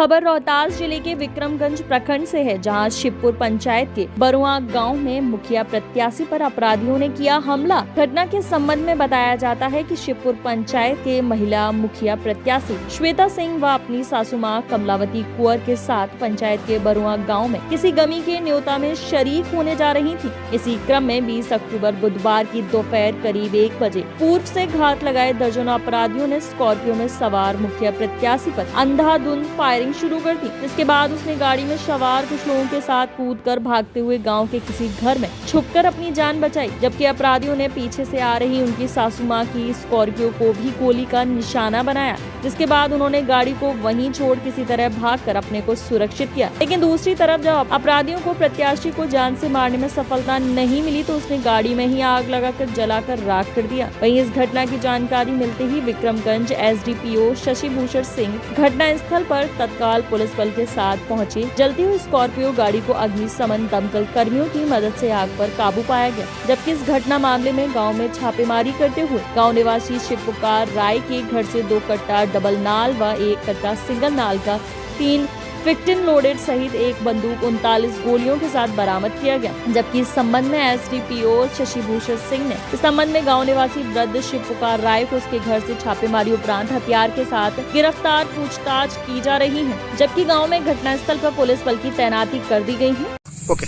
खबर रोहतास जिले के विक्रमगंज प्रखंड से है, जहां शिवपुर पंचायत के बरुआ गांव में मुखिया प्रत्याशी पर अपराधियों ने किया हमला। घटना के संबंध में बताया जाता है कि शिवपुर पंचायत के महिला मुखिया प्रत्याशी श्वेता सिंह व अपनी सासू मां कमलावती कुंवर के साथ पंचायत के बरुआ गाँव में किसी गमी के न्योता में शरीक होने जा रही थी। इसी क्रम में 20 अक्टूबर बुधवार की दोपहर करीब 1 बजे पूर्व से घात लगाए दर्जनों अपराधियों ने स्कॉर्पियो में सवार मुखिया प्रत्याशी पर अंधाधुंध फायरिंग शुरू कर दी। इसके बाद उसने गाड़ी में सवार कुछ लोगों के साथ कूदकर भागते हुए गांव के किसी घर में छुपकर अपनी जान बचाई, जबकि अपराधियों ने पीछे से आ रही उनकी सासू मां की स्कॉर्पियो को भी गोली का निशाना बनाया, जिसके बाद उन्होंने गाड़ी को वहीं छोड़ किसी तरह भागकर अपने को सुरक्षित किया। लेकिन दूसरी तरफ जब अपराधियों को प्रत्याशी को जान से मारने में सफलता नहीं मिली तो उसने गाड़ी में ही आग लगाकर जलाकर राख कर दिया। वहीं इस घटना की जानकारी मिलते ही विक्रमगंज एसडीपीओ शशि भूषण सिंह घटना स्थल पर तत्काल पुलिस बल के साथ पहुंचे। जलती हुई स्कॉर्पियो गाड़ी को अग्निशमन दमकल कर्मियों की मदद से आग पर काबू पाया गया, जबकि इस घटना मामले में गांव में छापेमारी करते हुए गांव निवासी शिवपुकार राय के घर से 2 कट्टा डबल नाल व 1 कट्टा सिंगल नाल का 3 15 लोडेड सहित एक बंदूक 39 गोलियों के साथ बरामद किया गया। जबकि इस संबंध में एसडीपीओ शशि भूषण सिंह ने इस संबंध में गांव निवासी वृद्ध शिवपुकार राय को उसके घर से छापेमारी उपरांत हथियार के साथ गिरफ्तार पूछताछ की जा रही है, जबकि गांव में घटनास्थल पर पुलिस बल की तैनाती कर दी गई है। ओके,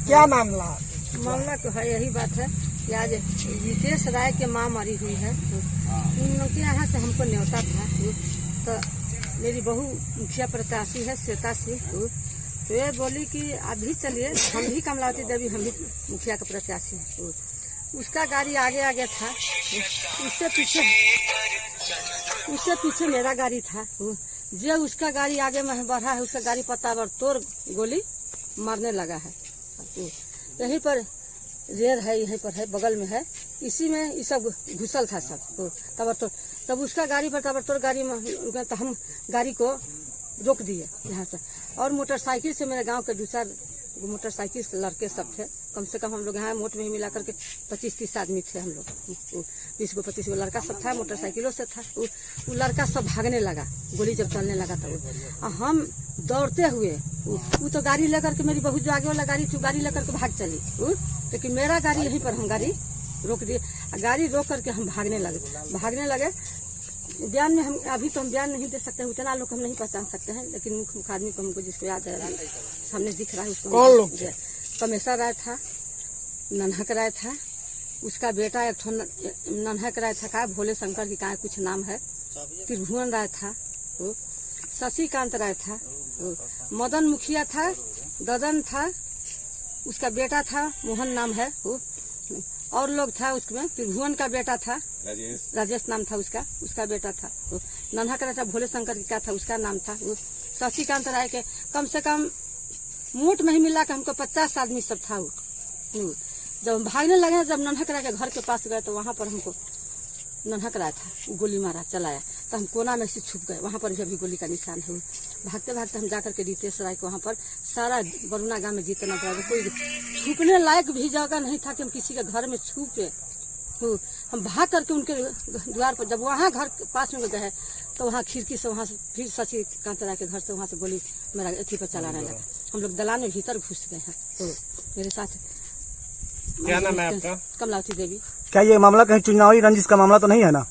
क्या मामला तो है, यही बात है कि आज रितेश राय के माँ मरी हुई है। उनके यहाँ से हमको न्योता था, तो मेरी बहू मुखिया प्रत्याशी है श्वेता सिंह, तो ये बोली कि अभी चलिए, हम भी कमलावती देवी, हम भी मुखिया का प्रत्याशी है। उसका गाड़ी आगे आगे था, उससे पीछे मेरा गाड़ी था। जो उसका गाड़ी आगे में बढ़ा है, उसका गाड़ी पत्ता पर तोड़ गोली मारने लगा है। यहीं पर रेर है, यहीं पर है, बगल में है, इसी में ये सब घुसल था सब। तब उसका गाड़ी पर तब गाड़ी में तो हम गाड़ी को रोक दिए यहाँ से, और मोटरसाइकिल से मेरे गांव के दूसरा मोटरसाइकिल से लड़के सब थे, कम से कम हम लोग यहाँ मोट में ही मिला करके 25-30 आदमी थे हम लोग। 20-25 लड़का सब था, मोटरसाइकिलों से था। वो लड़का सब भागने लगा, गोली जब चलने लगा तब हम दौड़ते हुए, वो तो गाड़ी लेकर के, मेरी बहू जो आगे वाला गाड़ी थी गाड़ी लेकर के भाग चली, लेकिन मेरा गाड़ी यहीं पर हम गाड़ी रोक दिए। गाड़ी रोक करके हम भागने लगे। बयान में हम अभी तो हम बयान नहीं दे सकते, उतना लोग हम नहीं पहचान सकते हैं, लेकिन मुख्य आदमी को हमको जिसको याद है सामने दिख रहा है उसको। कौन लोग? कमेशा राय था, नन्हक राय था, उसका बेटा एक नन्हक राय था, का भोले शंकर की का कुछ नाम है, त्रिभुवन राय था, शशिकांत राय था, मदन मुखिया था, ददन था, उसका बेटा था मोहन नाम है, और लोग था उसमें। त्रिभुवन का बेटा था राजेश नाम था उसका बेटा था। नन्हा का भोले शंकर का था, उसका नाम था। शशिकांत राय के कम से कम मोट में ही मिला के हमको 50 आदमी सब था। जब हम भागने लगे, जब नन्हक राय के घर के पास गए तो वहां पर हमको नन्हक राय था, गोली मारा चलाया, तो हम कोना में से छुप गए। वहां पर भी अभी गोली का निशान है। भागते भागते हम जाकर के रितेश राय को वहां पर सारा बरुना गांव में जितना कोई छुपने लायक भी जगह नहीं था कि हम किसी के घर में छुपे। हम भाग करके उनके द्वार पर, जब वहां घर के पास में गए तो वहां खिड़की से, वहां से फिर शशिकांत राय के घर से वहां से गोली मेरा अथी पर चलाने लगा। हम लोग दलान में भीतर घुस गए हैं। तो मेरे साथ क्या नाम है आपका? कमलावती देवी। क्या ये मामला कहीं चुनावी रंजिश का मामला तो नहीं है ना?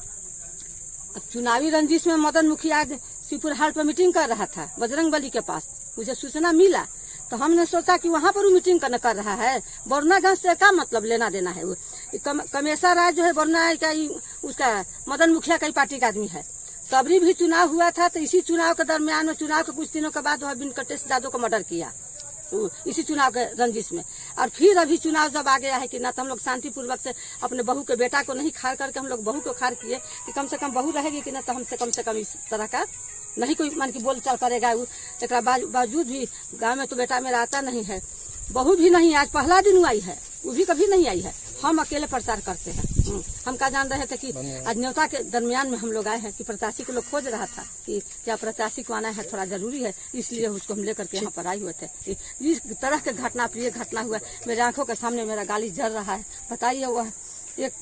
चुनावी रंजिश में मदन मुखिया आज शिवपुर हाट पर मीटिंग कर रहा था बजरंग बली के पास। मुझे सूचना मिला तो हमने सोचा कि वहां पर वो मीटिंग कर रहा है। बरुना गांव से क्या मतलब लेना देना है? वो कमेशा राय जो है बरुना का, उसका मदन मुखिया का ही पार्टी का आदमी है। तबरी भी चुनाव हुआ था, तो इसी चुनाव के दरमियान में, चुनाव के कुछ दिनों के बाद वह बिन कटेश यादव को मर्डर किया, इसी चुनाव के रंजिश में। और फिर अभी चुनाव जब आ गया है कि ना, तो हम लोग शांतिपूर्वक से अपने बहू के बेटा को नहीं खार करके हम लोग बहू को खार किए कि कम से कम बहू रहेगी कि ना, तो हमसे कम से कम इस तरह का नहीं कोई मान की बोल चाल करेगा। एक बावजूद भी गांव में तो बेटा मेरा आता नहीं है, बहू भी नहीं, आज पहला दिन आई है, वो भी कभी नहीं आई है। हम अकेले प्रचार करते हैं। हम क्या जान रहे थे कि आज न्योता के दरमियान में हम लोग आए हैं कि प्रत्याशी को लोग खोज रहा था कि क्या प्रत्याशी को आना है, थोड़ा जरूरी है, इसलिए उसको हम लेकर के यहाँ पर आए हुए थे। इस तरह के घटना, प्रिय घटना हुआ मेरे आंखों के सामने, मेरा गाड़ी जल रहा है। बताइए, वह एक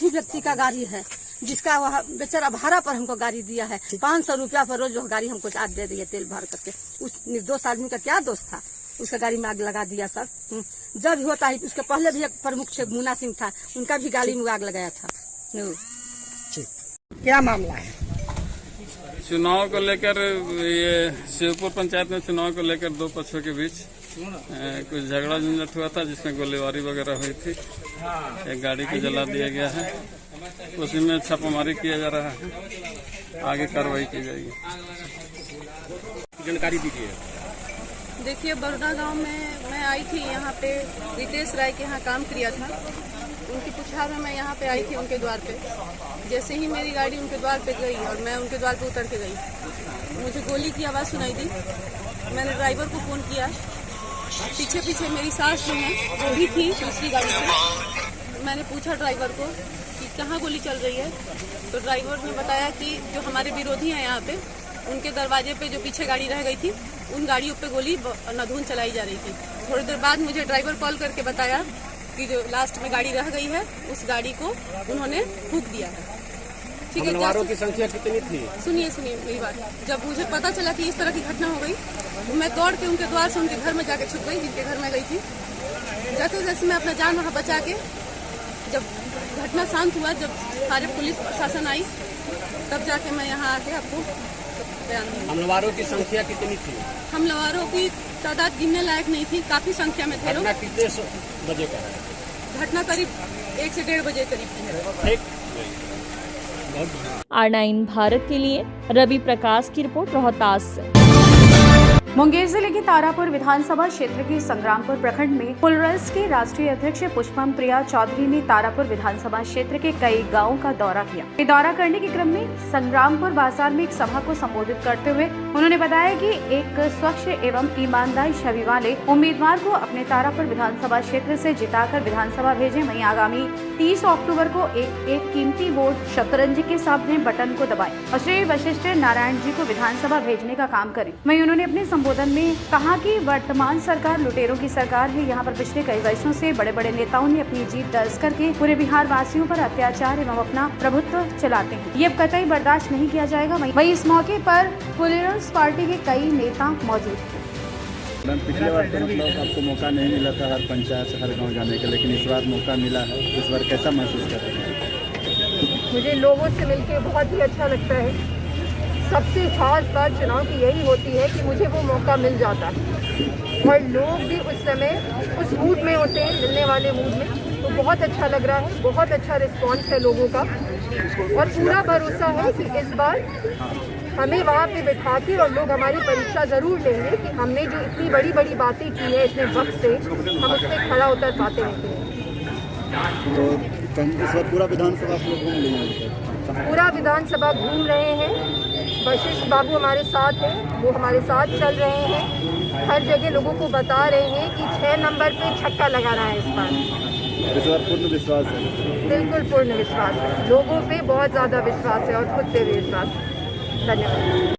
व्यक्ति का गाड़ी है, जिसका वह बेचारा भाड़ा पर हमको गाड़ी दिया है, 500 रुपया पर रोज वह गाड़ी हमको आज दे दिया तेल भर करके। उस निर्दोष आदमी का क्या दोष था? उसका गाड़ी में आग लगा दिया सर। जब भी होता है, उसके पहले भी एक प्रमुख थे मुन्ना सिंह था, उनका भी गाड़ी में आग लगाया था। क्या मामला है? चुनाव को लेकर ये शिवपुर पंचायत में चुनाव को लेकर दो पक्षों के बीच कुछ झगड़ा झंझट हुआ था, जिसमें गोलीबारी वगैरह हुई थी। एक गाड़ी को जला दिया गया है, उसी में छापामारी किया जा रहा है, आगे कार्रवाई की जाएगी। जानकारी दीजिए। देखिए, बरोदा गांव में मैं आई थी, यहाँ पे रितेश राय के यहाँ काम किया था। उनकी पुछार में मैं यहाँ पे आई थी उनके द्वार पे। जैसे ही मेरी गाड़ी उनके द्वार पे गई और मैं उनके द्वार पे उतर के गई, मुझे गोली की आवाज़ सुनाई दी। मैंने ड्राइवर को फ़ोन किया, पीछे पीछे मेरी सास जो है वो भी थी दूसरी गाड़ी से। मैंने पूछा ड्राइवर को कि कहाँ गोली चल रही है, तो ड्राइवर ने बताया कि जो हमारे विरोधी हैं यहाँ पे, उनके दरवाजे पे जो पीछे गाड़ी रह गई थी, उन गाड़ियों पे गोली अंधाधुंध चलाई जा रही थी। थोड़ी देर बाद मुझे ड्राइवर कॉल करके बताया कि जो लास्ट में गाड़ी रह गई है, उस गाड़ी को उन्होंने फूंक दिया है। ठीक है, हमलावरों की संख्या कितनी थी? सुनिए मेरी बात। जब मुझे पता चला कि इस तरह की घटना हो गई, तो मैं दौड़ के उनके द्वार से उनके घर में जाके छुप गई, जिनके घर में गई थी। जैसे जैसे मैं अपना जान वहाँ बचा के, जब घटना शांत हुआ, जब सारे पुलिस प्रशासन आई, तब जाके मैं यहाँ आके आपको बयान दूंगी। हमलावरों की संख्या कितनी थी? हमलावरों की तादाद गिनने लायक नहीं थी, काफी संख्या में थे लोग। घटना कितने बजे का है? घटना करीब 1 से 1.5 बजे करीब की है। ठीक। R9 भारत के लिए रवि प्रकाश की रिपोर्ट, रोहतास से। मुंगेर जिले के तारापुर विधानसभा क्षेत्र के संग्रामपुर प्रखंड में पुलरल्स के राष्ट्रीय अध्यक्ष पुष्पम प्रिया चौधरी ने तारापुर विधानसभा क्षेत्र के कई गांवों का दौरा किया। ये दौरा करने के क्रम में संग्रामपुर बाजार में एक सभा को संबोधित करते हुए उन्होंने बताया कि एक स्वच्छ एवं ईमानदार छवि वाले उम्मीदवार को अपने तारापुर विधानसभा क्षेत्र से जिताकर विधानसभा भेजें। वहीं आगामी 30 अक्टूबर को एक कीमती वोट शतरंज के सामने बटन को दबाएं और श्री वशिष्ठ नारायण जी को विधानसभा भेजने का काम करें। वहीं उन्होंने अपने संबोधन में कहा कि वर्तमान सरकार लुटेरों की सरकार है। यहाँ पर पिछले कई वर्षों से बड़े बड़े नेताओं ने अपनी जीत दर्ज करके पूरे बिहार वासियों पर अत्याचार एवं अपना प्रभुत्व चलाते हैं। ये अब कतई बर्दाश्त नहीं किया जाएगा। वहीं इस मौके पर पुलरल्स पार्टी के कई नेता मौजूद थे। पिछले बार तो मतलब आपको मौका नहीं मिला था हर पंचायत से हर गांव जाने का, लेकिन इस बार मौका मिला है। इस बार कैसा महसूस कर रहे हैं? मुझे लोगों से मिलकर बहुत ही अच्छा लगता है। सबसे खास बात चुनाव की यही होती है कि मुझे वो मौका मिल जाता है और लोग भी उस समय उस मूड में होते हैं, मिलने वाले मूड में। तो बहुत अच्छा लग रहा है, बहुत अच्छा रिस्पांस है लोगों का और पूरा भरोसा है कि इस बार हमें वहाँ पे बिठा के और लोग हमारी परीक्षा ज़रूर लेंगे कि हमने जो इतनी बड़ी बड़ी बातें की है इतने वक्त से, हम उस पर खड़ा उतर पाते हैं। तो इस बार पूरा विधानसभा आप लोग घूम लेंगे? पूरा विधानसभा घूम रहे हैं। वशिष्ठ बाबू हमारे साथ हैं, वो हमारे साथ चल रहे हैं। हर जगह लोगों को बता रहे हैं कि 6 नंबर पे छक्का लगाना है इस बार। इस बार पूर्ण विश्वास है? बिल्कुल पूर्ण विश्वास है, लोगों पे बहुत ज़्यादा विश्वास है और खुद पे भी विश्वास है। धन्यवाद।